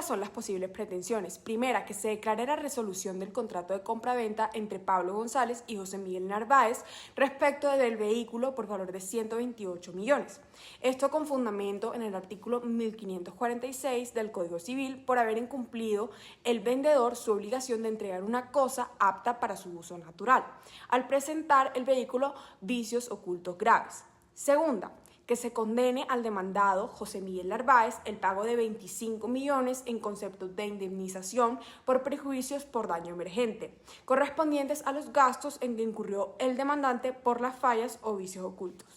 Estas son las posibles pretensiones. Primera, que se declare la resolución del contrato de compraventa entre Pablo González y José Miguel Narváez respecto del vehículo por valor de 128 millones. Esto con fundamento en el artículo 1546 del Código Civil por haber incumplido el vendedor su obligación de entregar una cosa apta para su uso natural, al presentar el vehículo vicios ocultos graves. Segunda, que se condene al demandado José Miguel Narváez el pago de 25 millones en concepto de indemnización por perjuicios por daño emergente, correspondientes a los gastos en que incurrió el demandante por las fallas o vicios ocultos.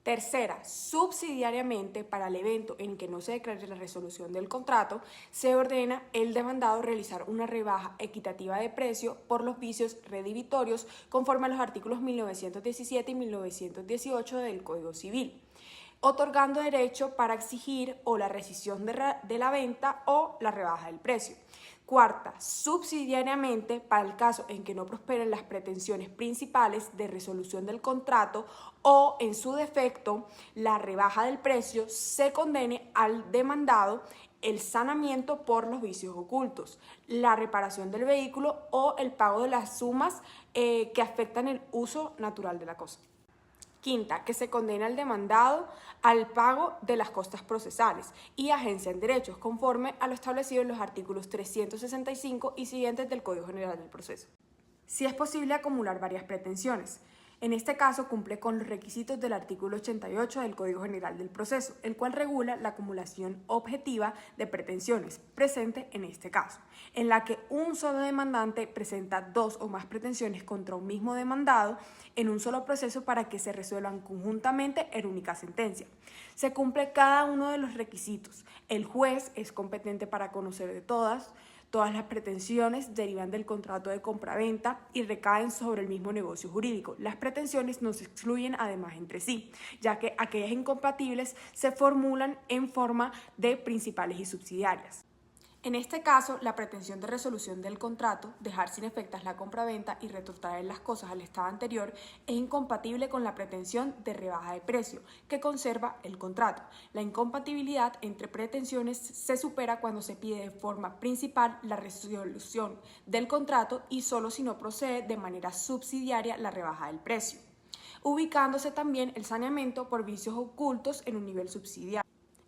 Tercera, subsidiariamente, para el evento en que no se declare la resolución del contrato, se ordena el demandado realizar una rebaja equitativa de precio por los vicios redivitorios conforme a los artículos 1917 y 1918 del Código Civil, otorgando derecho para exigir o la rescisión de la venta o la rebaja del precio. Cuarta, subsidiariamente, para el caso en que no prosperen las pretensiones principales de resolución del contrato o, en su defecto, la rebaja del precio, se condene al demandado el sanamiento por los vicios ocultos, la reparación del vehículo o el pago de las sumas que afectan el uso natural de la cosa. Quinta, que se condena al demandado al pago de las costas procesales y agencia en derechos, conforme a lo establecido en los artículos 365 y siguientes del Código General del Proceso. Si es posible acumular varias pretensiones. En este caso cumple con los requisitos del artículo 88 del Código General del Proceso, el cual regula la acumulación objetiva de pretensiones, presente en este caso, en la que un solo demandante presenta dos o más pretensiones contra un mismo demandado en un solo proceso para que se resuelvan conjuntamente en única sentencia. Se cumple cada uno de los requisitos. El juez es competente para conocer de todas las pretensiones derivan del contrato de compraventa y recaen sobre el mismo negocio jurídico. Las pretensiones no se excluyen además entre sí, ya que aquellas incompatibles se formulan en forma de principales y subsidiarias. En este caso, la pretensión de resolución del contrato, dejar sin efectas la compraventa y retrotraer las cosas al estado anterior, es incompatible con la pretensión de rebaja de precio, que conserva el contrato. La incompatibilidad entre pretensiones se supera cuando se pide de forma principal la resolución del contrato y solo si no procede de manera subsidiaria la rebaja del precio, ubicándose también el saneamiento por vicios ocultos en un nivel subsidiario.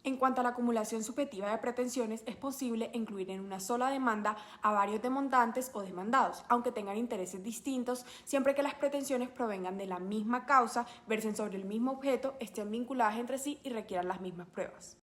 En cuanto a la acumulación subjetiva de pretensiones, es posible incluir en una sola demanda a varios demandantes o demandados, aunque tengan intereses distintos, siempre que las pretensiones provengan de la misma causa, versen sobre el mismo objeto, estén vinculadas entre sí y requieran las mismas pruebas.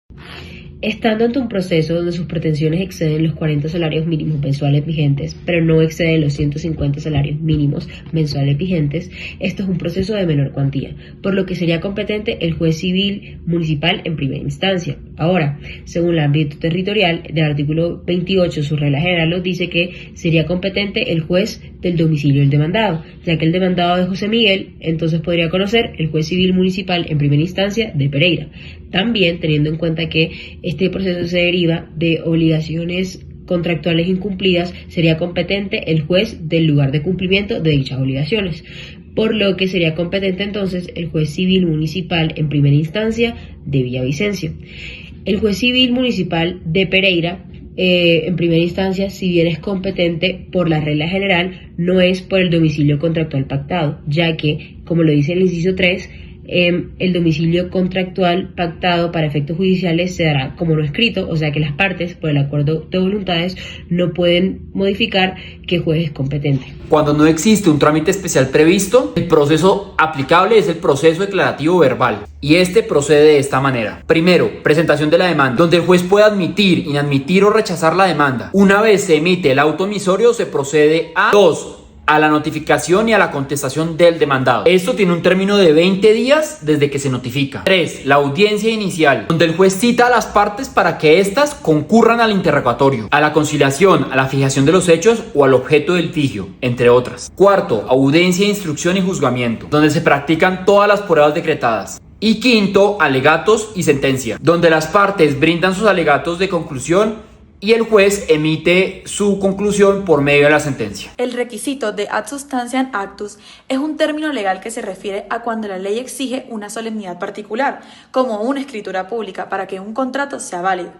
Estando ante un proceso donde sus pretensiones exceden los 40 salarios mínimos mensuales vigentes, pero no exceden los 150 salarios mínimos mensuales vigentes, esto es un proceso de menor cuantía, por lo que sería competente el juez civil municipal en primera instancia. Ahora, según el ámbito territorial del artículo 28, su regla general nos dice que sería competente el juez del domicilio del demandado, ya que el demandado de José Miguel, entonces podría conocer el juez civil municipal en primera instancia de Pereira. También teniendo en cuenta que este proceso se deriva de obligaciones contractuales incumplidas, sería competente el juez del lugar de cumplimiento de dichas obligaciones, por lo que sería competente entonces el juez civil municipal en primera instancia de Villavicencio. El juez civil municipal de Pereira en primera instancia, si bien es competente por la regla general, no es por el domicilio contractual pactado, ya que, como lo dice el inciso 3, el domicilio contractual pactado para efectos judiciales se dará como no escrito, o sea que las partes, por el acuerdo de voluntades, no pueden modificar qué juez es competente. Cuando no existe un trámite especial previsto, el proceso aplicable es el proceso declarativo verbal, y este procede de esta manera. Primero, presentación de la demanda, donde el juez puede admitir, inadmitir o rechazar la demanda. Una vez se emite el auto emisorio, se procede a 2. A la notificación y a la contestación del demandado. Esto tiene un término de 20 días desde que se notifica. 3. La audiencia inicial, donde el juez cita a las partes para que éstas concurran al interrogatorio, a la conciliación, a la fijación de los hechos o al objeto del litigio, entre otras. 4. Audiencia, instrucción y juzgamiento, donde se practican todas las pruebas decretadas. Y 5. Alegatos y sentencia, donde las partes brindan sus alegatos de conclusión y el juez emite su conclusión por medio de la sentencia. El requisito de ad substantiam actus es un término legal que se refiere a cuando la ley exige una solemnidad particular, como una escritura pública, para que un contrato sea válido.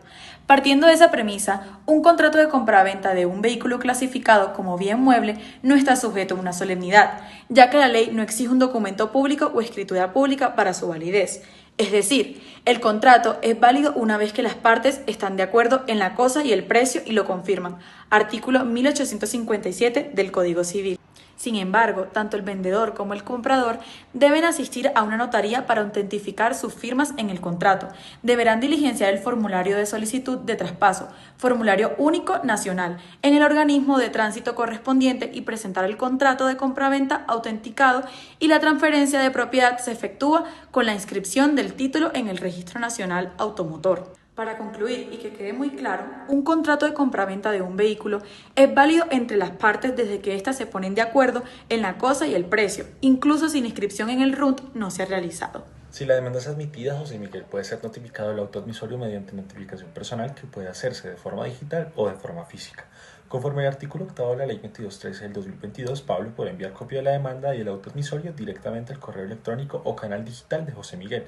Partiendo de esa premisa, un contrato de compraventa de un vehículo clasificado como bien mueble no está sujeto a una solemnidad, ya que la ley no exige un documento público o escritura pública para su validez. Es decir, el contrato es válido una vez que las partes están de acuerdo en la cosa y el precio y lo confirman. Artículo 1857 del Código Civil. Sin embargo, tanto el vendedor como el comprador deben asistir a una notaría para autentificar sus firmas en el contrato. Deberán diligenciar el formulario de solicitud de traspaso, formulario único nacional, en el organismo de tránsito correspondiente y presentar el contrato de compraventa autenticado, y la transferencia de propiedad se efectúa con la inscripción del título en el Registro Nacional Automotor. Para concluir y que quede muy claro, un contrato de compraventa de un vehículo es válido entre las partes desde que éstas se ponen de acuerdo en la cosa y el precio, incluso si la inscripción en el RUT no se ha realizado. Si la demanda es admitida, José Miguel puede ser notificado al auto admisorio mediante notificación personal que puede hacerse de forma digital o de forma física. Conforme al artículo 8 de la Ley 2213 del 2022, Pablo puede enviar copia de la demanda y el auto admisorio directamente al correo electrónico o canal digital de José Miguel.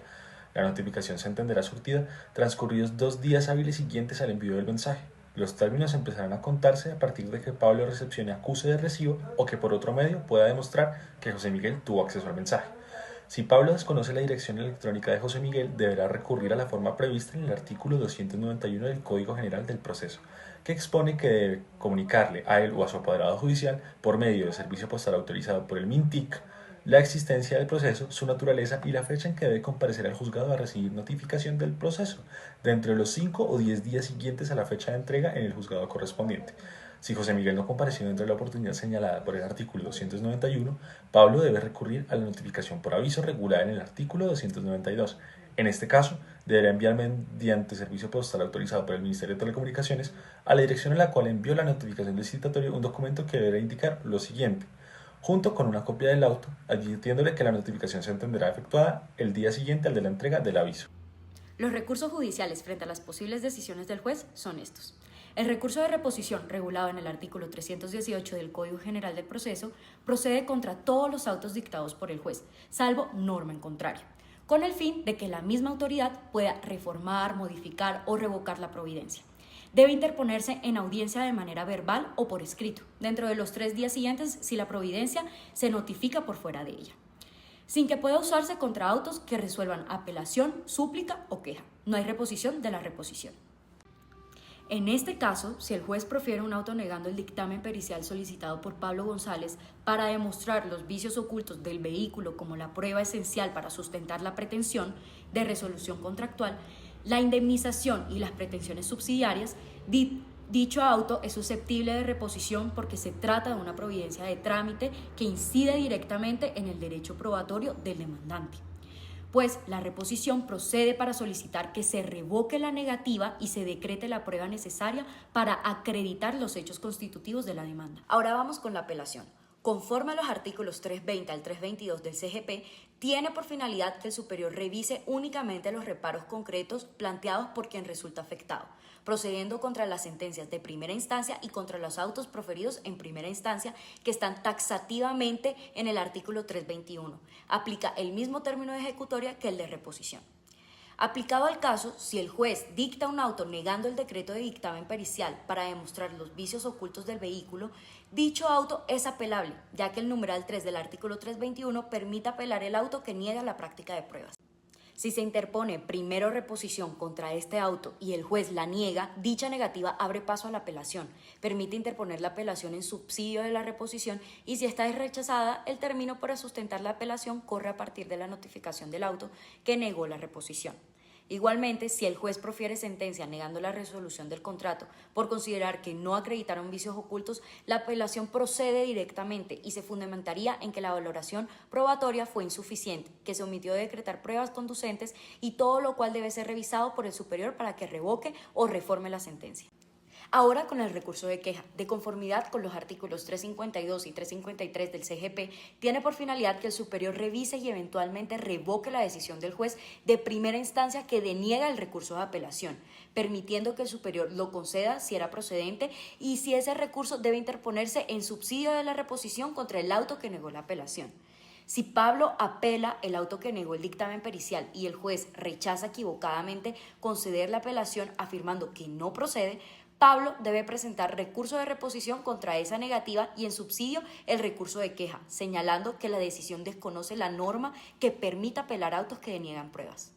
La notificación se entenderá surtida transcurridos 2 días hábiles siguientes al envío del mensaje. Los términos empezarán a contarse a partir de que Pablo recepcione acuse de recibo o que por otro medio pueda demostrar que José Miguel tuvo acceso al mensaje. Si Pablo desconoce la dirección electrónica de José Miguel, deberá recurrir a la forma prevista en el artículo 291 del Código General del Proceso, que expone que debe comunicarle a él o a su apoderado judicial, por medio de servicio postal autorizado por el MINTIC, la existencia del proceso, su naturaleza y la fecha en que debe comparecer al juzgado a recibir notificación del proceso, de entre los 5 o 10 días siguientes a la fecha de entrega en el juzgado correspondiente. Si José Miguel no compareció dentro de la oportunidad señalada por el artículo 291, Pablo debe recurrir a la notificación por aviso regulada en el artículo 292. En este caso, deberá enviar mediante servicio postal autorizado por el Ministerio de Telecomunicaciones a la dirección en la cual envió la notificación del citatorio un documento que deberá indicar lo siguiente: junto con una copia del auto, advirtiéndole que la notificación se entenderá efectuada el día siguiente al de la entrega del aviso. Los recursos judiciales frente a las posibles decisiones del juez son estos. El recurso de reposición, regulado en el artículo 318 del Código General del Proceso, procede contra todos los autos dictados por el juez, salvo norma en contrario, con el fin de que la misma autoridad pueda reformar, modificar o revocar la providencia. Debe interponerse en audiencia de manera verbal o por escrito, dentro de los 3 días siguientes si la providencia se notifica por fuera de ella, sin que pueda usarse contra autos que resuelvan apelación, súplica o queja. No hay reposición de la reposición. En este caso, si el juez profiere un auto negando el dictamen pericial solicitado por Pablo González para demostrar los vicios ocultos del vehículo como la prueba esencial para sustentar la pretensión de resolución contractual, la indemnización y las pretensiones subsidiarias, dicho auto es susceptible de reposición porque se trata de una providencia de trámite que incide directamente en el derecho probatorio del demandante. Pues la reposición procede para solicitar que se revoque la negativa y se decrete la prueba necesaria para acreditar los hechos constitutivos de la demanda. Ahora vamos con la apelación. Conforme a los artículos 320 al 322 del CGP, tiene por finalidad que el superior revise únicamente los reparos concretos planteados por quien resulta afectado, procediendo contra las sentencias de primera instancia y contra los autos proferidos en primera instancia que están taxativamente en el artículo 321. Aplica el mismo término de ejecutoria que el de reposición. Aplicado al caso, si el juez dicta un auto negando el decreto de dictamen pericial para demostrar los vicios ocultos del vehículo, dicho auto es apelable, ya que el numeral 3 del artículo 321 permite apelar el auto que niega la práctica de pruebas. Si se interpone primero reposición contra este auto y el juez la niega, dicha negativa abre paso a la apelación, permite interponer la apelación en subsidio de la reposición y si esta es rechazada, el término para sustentar la apelación corre a partir de la notificación del auto que negó la reposición. Igualmente, si el juez profiere sentencia negando la resolución del contrato por considerar que no acreditaron vicios ocultos, la apelación procede directamente y se fundamentaría en que la valoración probatoria fue insuficiente, que se omitió de decretar pruebas conducentes y todo lo cual debe ser revisado por el superior para que revoque o reforme la sentencia. Ahora con el recurso de queja, de conformidad con los artículos 352 y 353 del CGP, tiene por finalidad que el superior revise y eventualmente revoque la decisión del juez de primera instancia que deniega el recurso de apelación, permitiendo que el superior lo conceda si era procedente y si ese recurso debe interponerse en subsidio de la reposición contra el auto que negó la apelación. Si Pablo apela el auto que negó el dictamen pericial y el juez rechaza equivocadamente conceder la apelación afirmando que no procede, Pablo debe presentar recurso de reposición contra esa negativa y en subsidio el recurso de queja, señalando que la decisión desconoce la norma que permita apelar autos que deniegan pruebas.